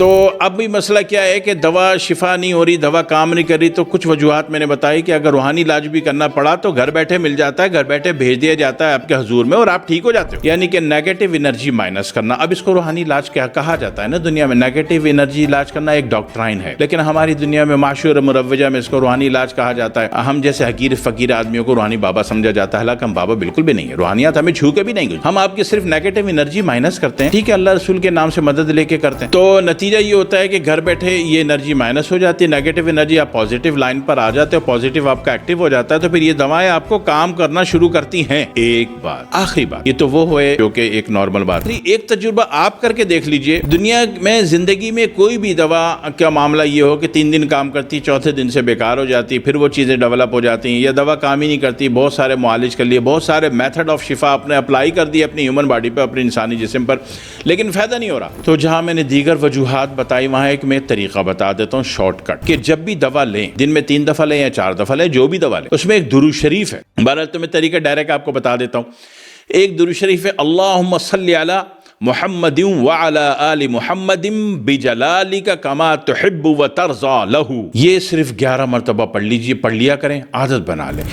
تو اب بھی مسئلہ کیا ہے کہ دوا شفا نہیں ہو رہی، دوا کام نہیں کر رہی، تو کچھ وجوہات میں نے بتائی کہ اگر روحانی علاج بھی کرنا پڑا تو گھر بیٹھے مل جاتا ہے، گھر بیٹھے بھیج دیا جاتا ہے آپ کے حضور میں اور آپ ٹھیک ہو جاتے ہو، یعنی کہ نیگیٹو انرجی مائنس کرنا۔ اب اس کو روحانی علاج کیا کہا جاتا ہے نا دنیا میں، نیگیٹو انرجی علاج کرنا ایک ڈاکٹرائن ہے، لیکن ہماری دنیا میں معاشور مروجہ میں اس کو روحانی علاج کہا جاتا ہے۔ ہم جیسے حقیر فقیر آدمیوں کو روحانی بابا سمجھا جاتا ہے، حالانکہ ہم بابا بالکل بھی نہیں ہے، روحانیات ہمیں چھو کے بھی نہیں گئی، ہم آپ کی صرف نیگیٹو انرجی مائنس کرتے ہیں، ٹھیک ہے، اللہ رسول کے نام سے مدد لے کے کرتے ہیں، تو نتیجہ یہ ہوتا ہے کہ گھر بیٹھے یہ انرجی مائنس ہو جاتی ہے، نیگیٹو انرجی آپ پازیٹیو لائن پر آ جاتے ہو، پازیٹیو آپ کا ایکٹیو ہو جاتا ہے، تو پھر یہ دوائیں آپ کو کام کرنا شروع کرتی ہیں۔ ایک بات، آخری بات، یہ تو وہ ہوئے جو کہ ایک نارمل بات، ایک تجربہ آپ کر کے دیکھ لیجئے، دنیا میں زندگی میں کوئی بھی دوا کا معاملہ یہ ہو کہ 3 دن کام کرتی، چوتھے دن سے بیکار ہو جاتی، پھر وہ چیزیں ڈیولپ ہو جاتی ہیں، یا دوا کام ہی نہیں کرتی، بہت سارے معالج کر لیے، بہت سارے میتھڈ آف شفا اپنے اپلائی کر دی اپنی ہیومن باڈی پہ، اپنے انسانی جسم پر، لیکن فائدہ نہیں ہو رہا۔ تو جہاں میں نے دیگر وجوہات بتائی وہاں ایک میں طریقہ بتا دیتا ہوں شارٹ کٹ، کہ جب بھی دوا لیں، دن میں 3 دفعہ لیں یا 4 دفعہ لیں، جو بھی دوا لیں، اس میں ایک درود شریف ہے۔ بہرحال تو میں طریقہ ڈائریکٹ آپ کو بتا دیتا ہوں۔ ایک درود شریف ہے، اللہم صلی علی محمد وعلی آل محمد بجلالک کما تحب و ترضی لہ، یہ صرف 11 مرتبہ پڑھ لیجئے، پڑھ لیا کریں، عادت بنا لیں۔